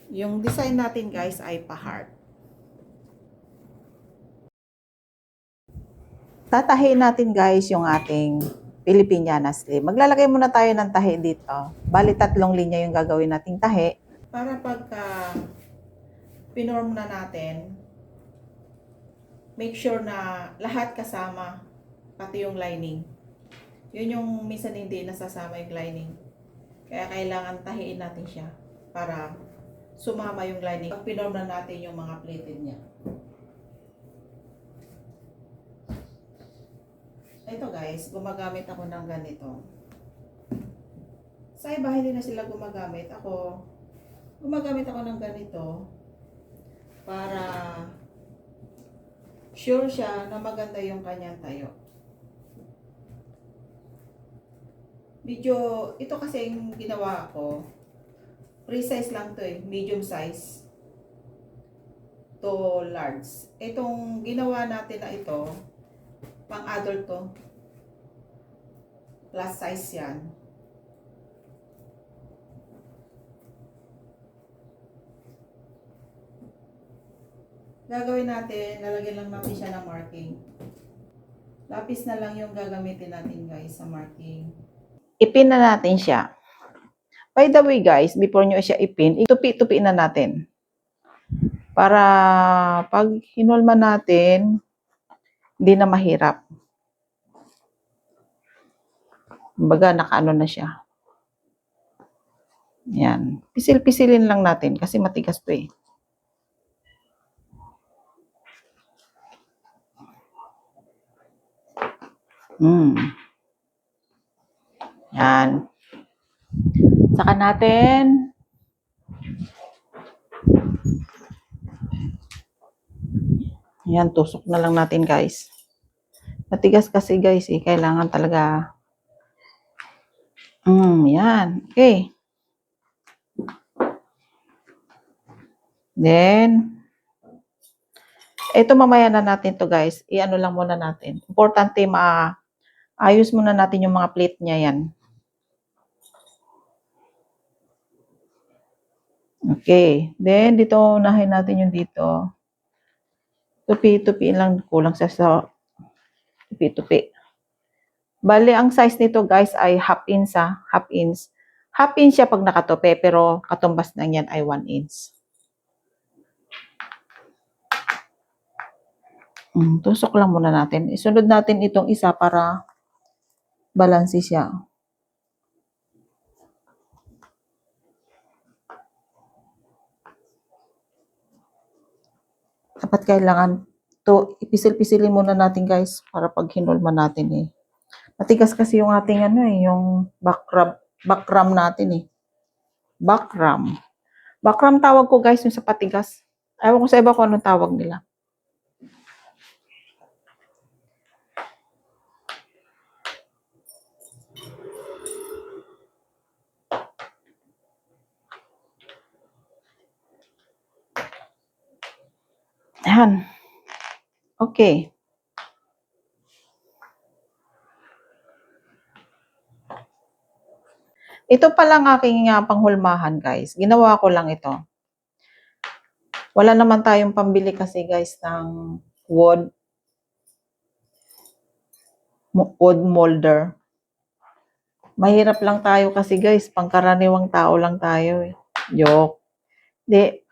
Yung design natin guys ay pa-heart. Tatahiin natin guys yung ating Filipiniana sleeve. Maglalagay muna tayo ng tahi dito. Bali 3 linya yung gagawin nating tahi. Para pagka pinorm na natin, make sure na lahat kasama, pati yung lining. Yun yung minsan hindi nasasama yung lining. Kaya kailangan tahiin natin siya para sumama yung lining. Pag pinorm na natin yung mga plated niya. Ito guys, gumagamit ako ng ganito. Sa iba hindi na sila gumagamit. Gumagamit ako ng ganito para sure siya na maganda yung kanyang tayo. Ito kasi yung ginawa ko, pre-size lang to medium size to large. Itong ginawa natin na ito, pang adult to, plus size yan. Gagawin natin, lalagyan lang natin siya ng marking. Lapis na lang yung gagamitin natin guys sa marking. Ipin na natin siya. By the way guys, before nyo siya ipin, itupi-tupi na natin. Para pag hinulma natin, hindi na mahirap. Kumbaga, nakaano na siya. Yan. Pisil-pisilin lang natin kasi matigas to eh. Yan. Saka natin yan, tusok na lang natin guys. Matigas kasi guys eh, kailangan talaga yan. Okay. Then, ito mamaya na natin to guys. I-ano lang muna natin. Importante ayos muna natin yung mga plate niya yan. Okay. Then, dito unahin natin yung dito. Tupi-tupiin lang. Kulang sa tupi-tupi. Bali, ang size nito guys ay half inch half inch. Half inch siya pag nakatope, pero katumbas ng yan ay 1 inch. Tusok lang muna natin. Isunod natin itong isa para balanse siya. Dapat kailangan ipisil-pisilin muna natin guys para pag hinulma natin eh. Matigas kasi yung ating yung backram natin eh. Backram. Backram tawag ko guys yung sa patigas. Ewan ko sa iba kung anong tawag nila. Ayan. Okay. Ito pa lang aking panghulmahan guys. Ginawa ko lang ito. Wala naman tayong pambili kasi guys ng wood molder. Mahirap lang tayo kasi guys, pangkaraniwang tao lang tayo eh. Joke. Di,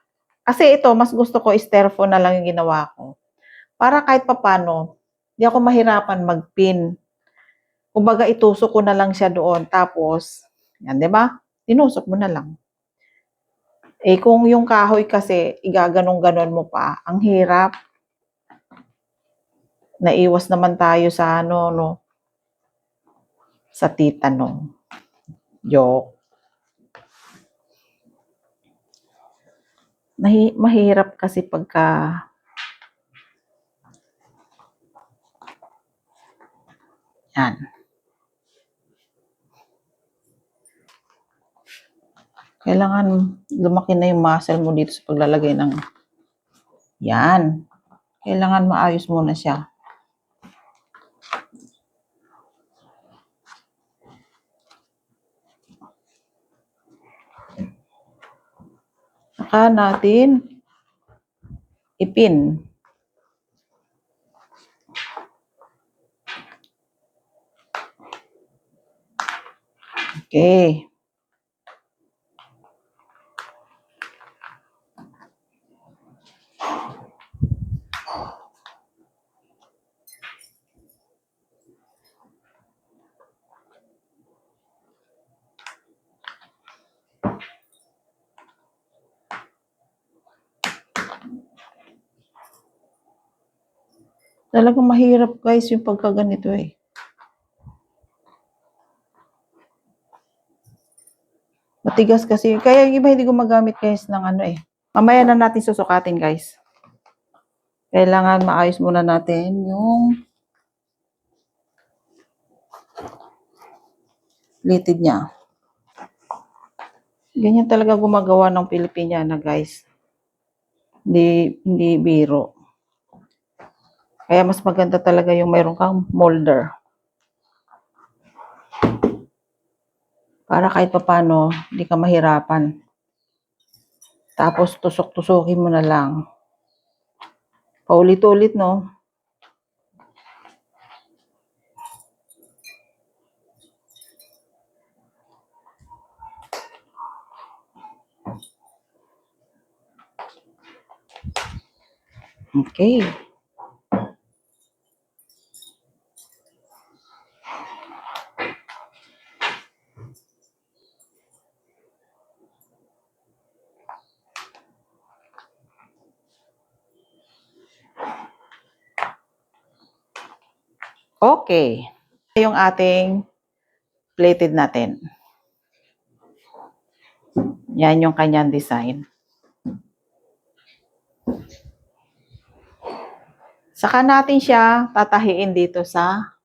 kasi ito, mas gusto ko styrofoam na lang yung ginawa ko. Para kahit papano, di ako mahirapan magpin. Kumbaga itusok ko na lang siya doon. Tapos, yan, di ba? Tinusok mo na lang. Eh, kung yung kahoy kasi, igaganong-ganon mo pa, ang hirap. Naiwas naman tayo sa sa titano. Joke. Mahirap kasi pagka yan. Kailangan lumaki na yung muscle mo dito sa paglalagay ng yan. Kailangan maayos muna siya. Saka natin ipin. Okay. Talagang mahirap guys yung pagkaganito eh. Matigas kasi. Kaya yung iba hindi gumagamit guys ng ano eh. Mamaya na natin susukatin guys. Kailangan maayos muna natin yung litid niya. Ganyan talaga gumagawa ng Pilipiniana guys. Hindi biro. Kaya mas maganda talaga yung mayroon kang molder. Para kahit papano, hindi ka mahirapan. Tapos tusok-tusokin mo na lang. Paulit-ulit, no? Okay. Okay. Yung ating plated natin. Yan yung kanyang design. Saka natin siya tatahiin dito sa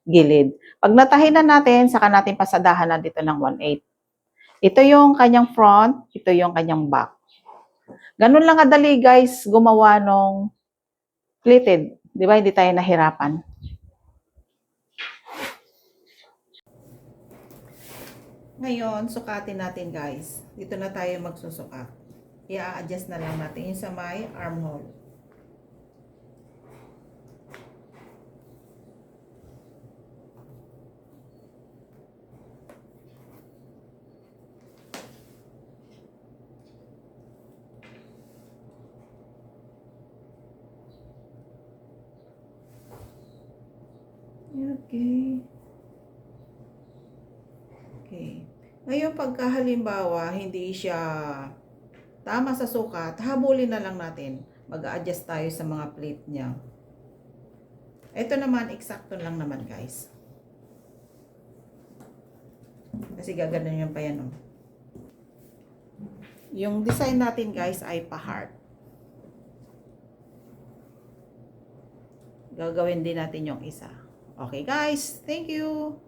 gilid. Pag natahi na natin, saka natin pasadahan na dito ng 1/8. Ito yung kanyang front, ito yung kanyang back. Ganun lang kadali guys gumawa nung plated. Di ba? Hindi tayo nahirapan. Ngayon, sukatin natin guys. Dito na tayo magsusukat. I-adjust na lang natin yung sa may armhole. Okay. Okay. Ngayon, pagka halimbawa, hindi siya tama sa sukat, habulin na lang natin. Mag-a-adjust tayo sa mga plate niya. Ito naman, eksakto lang naman guys. Kasi gaganon yung pa yan. Oh. Yung design natin guys ay pa-heart. Gagawin din natin yung isa. Okay guys, thank you!